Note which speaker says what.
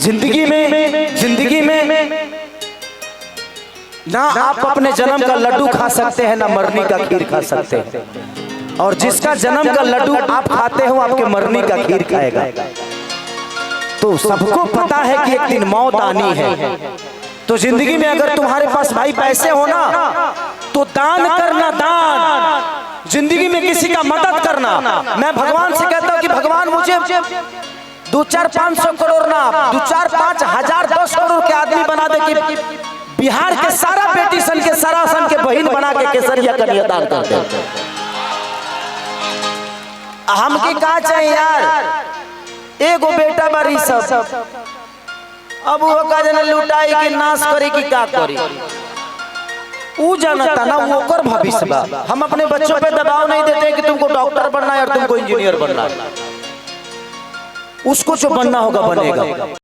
Speaker 1: जिंदगी में ना आप अपने जन्म का लड्डू खा सकते हैं, ना मरनी का खीर खा सकते हैं। और जिसका जन्म का लड्डू आप खाते हो आपके मरनी का खीर खाएगा। तो सबको पता है कि एक दिन मौत आनी है। तो जिंदगी में अगर तुम्हारे पास भाई पैसे हो ना तो दान करना, दान। जिंदगी में किसी का मदद करना। मैं भगवान से कहता हूं कि भगवान मुझे 2-4-500 करोड़ ना 2-4-5 10 करोड़ के आदमी बना दे कि बिहार के सारा बेटी सन के सारा सन के बहन बना के केसरिया कन्यादान कर दे। हम की का चाहिए यार, एगो बेटा बारी सब। अब वो का जने लुटाई की नाश करे की का करी, वो जानता ना वो कर भविष्य बा। हम अपने बच्चों पे दबाव नहीं देते कि तुमको डॉक्टर बनना है और तुमको इंजीनियर बनना है। उसको जो बनना होगा बनेगा।